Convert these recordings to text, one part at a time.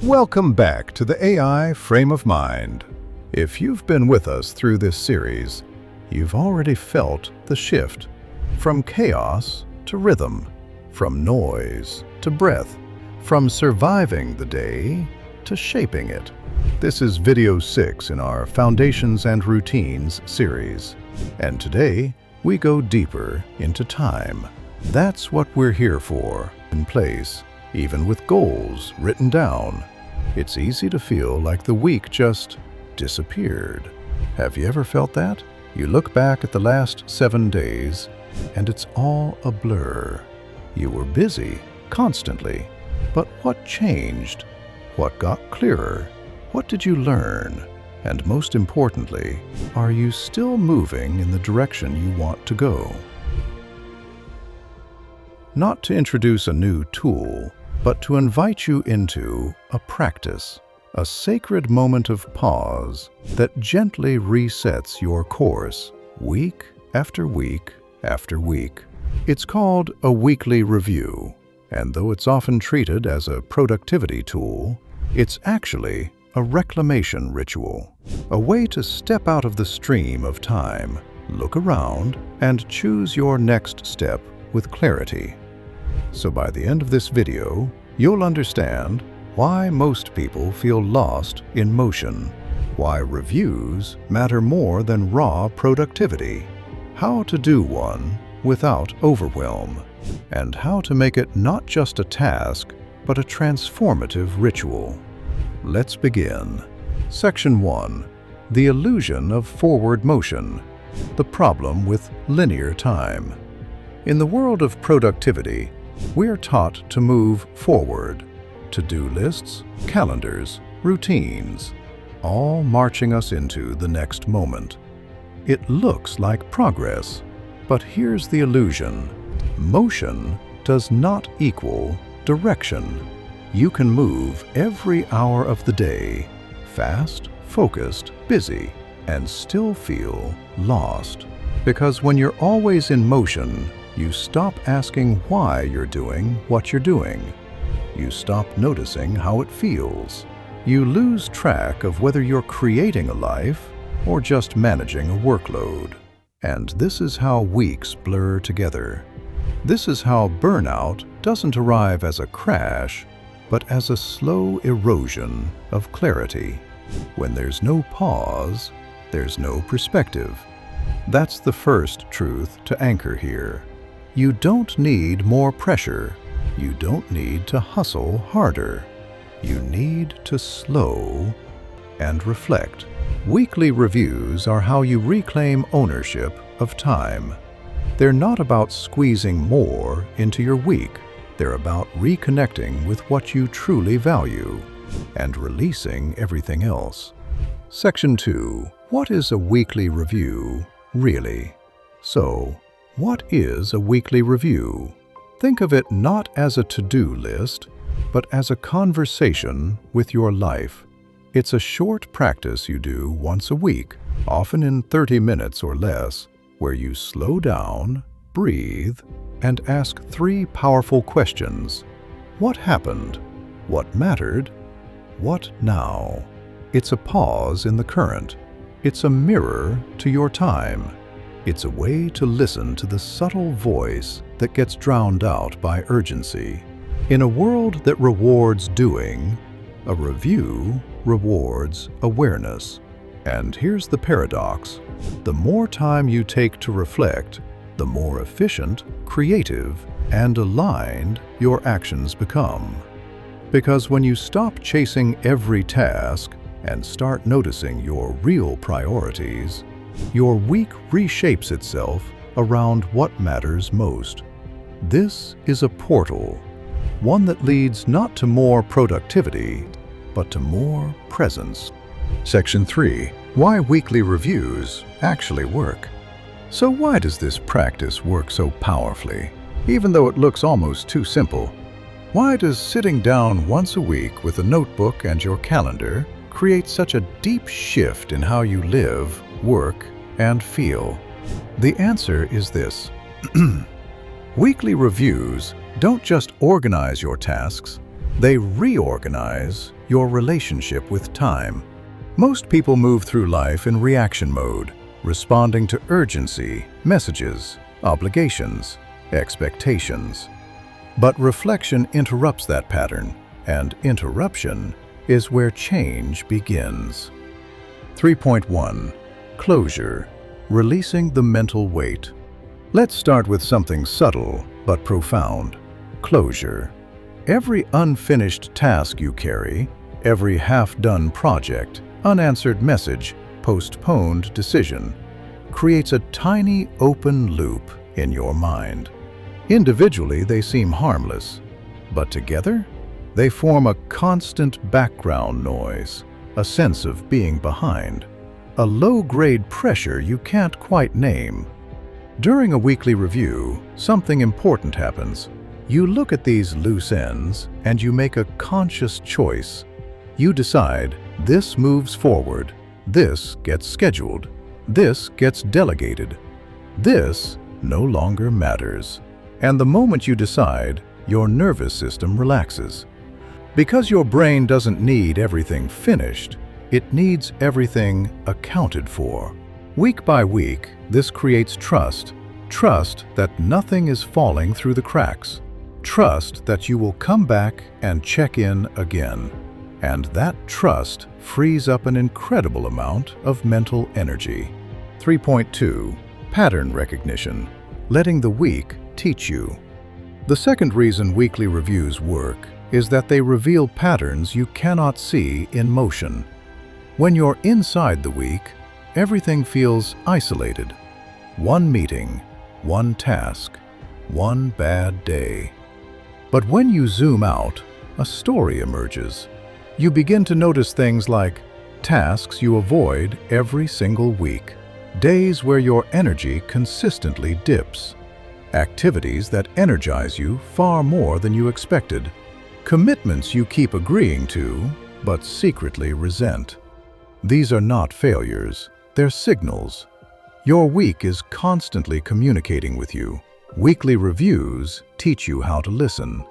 Welcome back to the AI Frame of Mind. If you've been with us through this series, you've already felt the shift from chaos to rhythm, from noise to breath, from surviving the day to shaping it. This is video 6 in our Foundations and Routines series, and today we go deeper into time. That's what we're here for, in place. Even with goals written down, it's easy to feel like the week just disappeared. Have you ever felt that? You look back at the last 7 days, and it's all a blur. You were busy, constantly. But what changed? What got clearer? What did you learn? And most importantly, are you still moving in the direction you want to go? Not to introduce a new tool, but to invite you into a practice, a sacred moment of pause that gently resets your course week after week after week. It's called a weekly review, and though it's often treated as a productivity tool, it's actually a reclamation ritual, a way to step out of the stream of time, look around, and choose your next step with clarity. So by the end of this video, you'll understand why most people feel lost in motion, why reviews matter more than raw productivity, how to do one without overwhelm, and how to make it not just a task, but a transformative ritual. Let's begin. Section 1. The illusion of forward motion, the problem with linear time. In the world of productivity, we are taught to move forward. To-do lists, calendars, routines, all marching us into the next moment. It looks like progress, but here's the illusion. Motion does not equal direction. You can move every hour of the day, fast, focused, busy, and still feel lost. Because when you're always in motion, you stop asking why you're doing what you're doing. You stop noticing how it feels. You lose track of whether you're creating a life or just managing a workload. And this is how weeks blur together. This is how burnout doesn't arrive as a crash, but as a slow erosion of clarity. When there's no pause, there's no perspective. That's the first truth to anchor here. You don't need more pressure. You don't need to hustle harder. You need to slow and reflect. Weekly reviews are how you reclaim ownership of time. They're not about squeezing more into your week. They're about reconnecting with what you truly value and releasing everything else. Section 2. What is a weekly review, really? So, what is a weekly review? Think of it not as a to-do list, but as a conversation with your life. It's a short practice you do once a week, often in 30 minutes or less, where you slow down, breathe, and ask 3 powerful questions. What happened? What mattered? What now? It's a pause in the current. It's a mirror to your time. It's a way to listen to the subtle voice that gets drowned out by urgency. In a world that rewards doing, a review rewards awareness. And here's the paradox. The more time you take to reflect, the more efficient, creative, and aligned your actions become. Because when you stop chasing every task and start noticing your real priorities, your week reshapes itself around what matters most. This is a portal, one that leads not to more productivity, but to more presence. Section 3. Why weekly reviews actually work. So why does this practice work so powerfully, even though it looks almost too simple? Why does sitting down once a week with a notebook and your calendar create such a deep shift in how you live, work, and feel? The answer is this. Weekly reviews don't just organize your tasks, they reorganize your relationship with time. Most people move through life in reaction mode, responding to urgency, messages, obligations, expectations. But reflection interrupts that pattern, and interruption is where change begins. 3.1. Closure. Releasing the mental weight. Let's start with something subtle but profound. Closure. Every unfinished task you carry, every half-done project, unanswered message, postponed decision, creates a tiny open loop in your mind. Individually, they seem harmless, but together, they form a constant background noise, a sense of being behind, a low-grade pressure you can't quite name. During a weekly review, something important happens. You look at these loose ends and you make a conscious choice. You decide, this moves forward, this gets scheduled, this gets delegated, this no longer matters. And the moment you decide, your nervous system relaxes. Because your brain doesn't need everything finished, it needs everything accounted for. Week by week, this creates trust. Trust that nothing is falling through the cracks. Trust that you will come back and check in again. And that trust frees up an incredible amount of mental energy. 3.2. Pattern recognition. Letting the week teach you. The second reason weekly reviews work is that they reveal patterns you cannot see in motion. When you're inside the week, everything feels isolated. One meeting, one task, one bad day. But when you zoom out, a story emerges. You begin to notice things like tasks you avoid every single week, days where your energy consistently dips, activities that energize you far more than you expected, commitments you keep agreeing to but secretly resent. These are not failures, they're signals. Your week is constantly communicating with you. Weekly reviews teach you how to listen.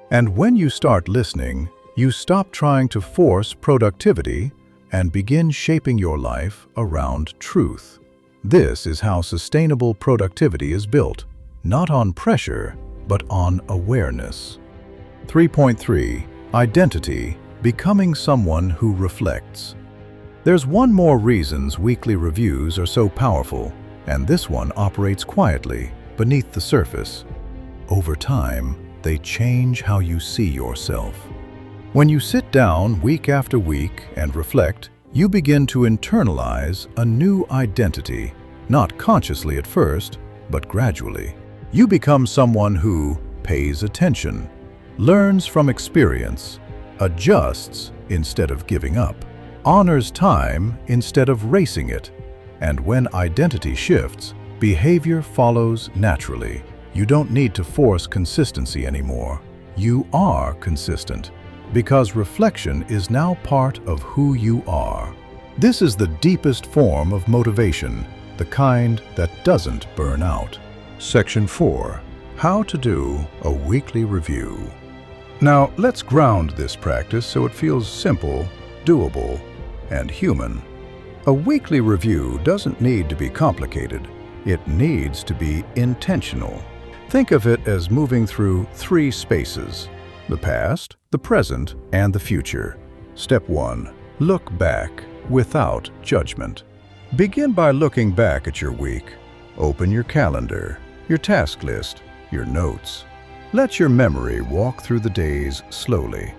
And when you start listening, you stop trying to force productivity and begin shaping your life around truth. This is how sustainable productivity is built, not on pressure, but on awareness. 3.3. Identity. Becoming someone who reflects. There's one more reasons weekly reviews are so powerful, and this one operates quietly, beneath the surface. Over time, they change how you see yourself. When you sit down week after week and reflect, you begin to internalize a new identity, not consciously at first, but gradually. You become someone who pays attention, learns from experience, adjusts instead of giving up, honors time instead of racing it. And when identity shifts, behavior follows naturally. You don't need to force consistency anymore. You are consistent, because reflection is now part of who you are. This is the deepest form of motivation, the kind that doesn't burn out. Section 4. How to do a weekly review. Now, let's ground this practice so it feels simple, doable, and human. A weekly review doesn't need to be complicated. It needs to be intentional. Think of it as moving through 3 spaces: the past, the present, and the future. Step 1. Look back without judgment. Begin by looking back at your week. Open your calendar, your task list, your notes. Let your memory walk through the days slowly.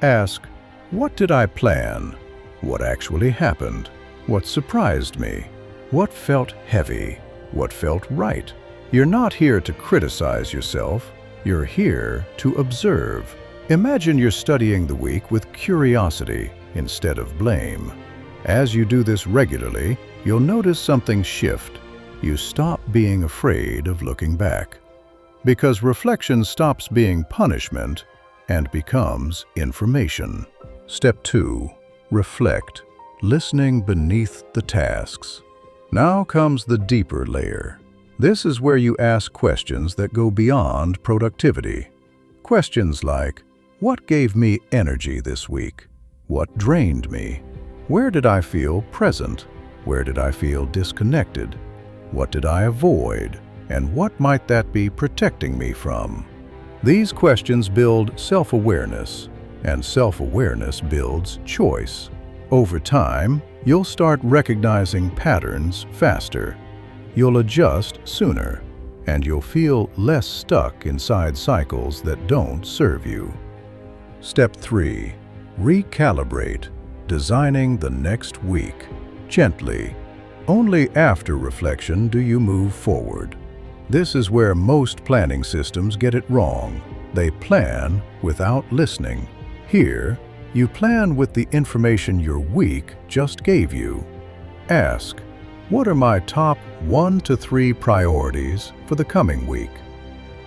Ask, what did I plan? What actually happened? What surprised me? What felt heavy? What felt right? You're not here to criticize yourself. You're here to observe. Imagine you're studying the week with curiosity instead of blame. As you do this regularly, you'll notice something shift. You stop being afraid of looking back. Because reflection stops being punishment and becomes information. Step 2. Reflect, listening beneath the tasks. Now comes the deeper layer. This is where you ask questions that go beyond productivity. Questions like, what gave me energy this week? What drained me? Where did I feel present? Where did I feel disconnected? What did I avoid? And what might that be protecting me from? These questions build self-awareness, and self-awareness builds choice. Over time, you'll start recognizing patterns faster. You'll adjust sooner, and you'll feel less stuck inside cycles that don't serve you. Step 3. Recalibrate, designing the next week. Gently. Only after reflection do you move forward. This is where most planning systems get it wrong. They plan without listening. Here, you plan with the information your week just gave you. Ask, what are my top 1 to 3 priorities for the coming week?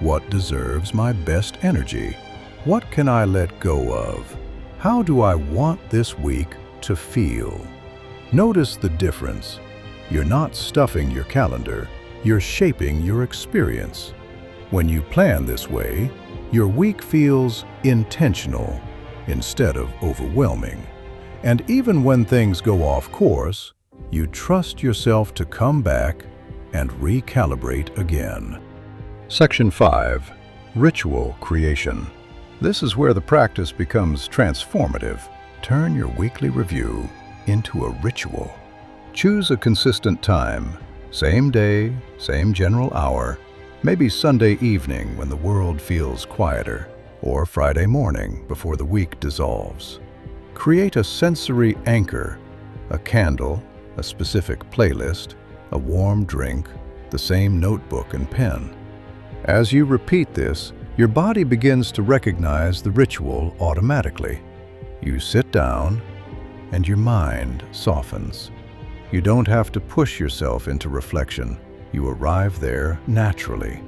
What deserves my best energy? What can I let go of? How do I want this week to feel? Notice the difference. You're not stuffing your calendar, you're shaping your experience. When you plan this way, your week feels intentional instead of overwhelming. And even when things go off course, you trust yourself to come back and recalibrate again. Section 5. Ritual creation. This is where the practice becomes transformative. Turn your weekly review into a ritual. Choose a consistent time, same day, same general hour, maybe Sunday evening when the world feels quieter, or Friday morning before the week dissolves. Create a sensory anchor, a candle, a specific playlist, a warm drink, the same notebook and pen. As you repeat this, your body begins to recognize the ritual automatically. You sit down, and your mind softens. You don't have to push yourself into reflection. You arrive there naturally.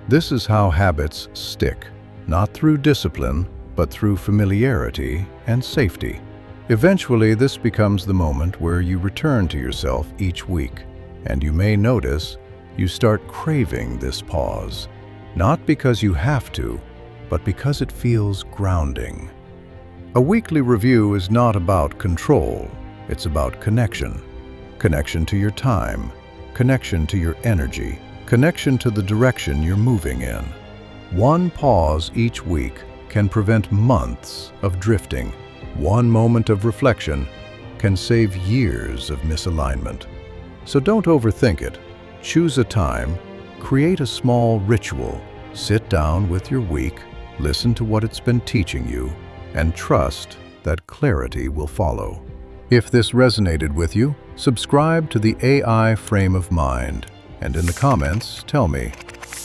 This is how habits stick, not through discipline, but through familiarity and safety. Eventually, this becomes the moment where you return to yourself each week, and you may notice you start craving this pause, not because you have to, but because it feels grounding. A weekly review is not about control, it's about connection. Connection to your time, connection to your energy, connection to the direction you're moving in. One pause each week can prevent months of drifting. One moment of reflection can save years of misalignment. So don't overthink it. Choose a time, create a small ritual, sit down with your week, listen to what it's been teaching you, and trust that clarity will follow. If this resonated with you, subscribe to the AI Frame of Mind, and in the comments, tell me,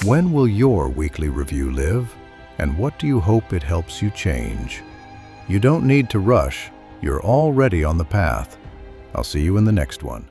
when will your weekly review live, and what do you hope it helps you change? You don't need to rush, you're already on the path. I'll see you in the next one.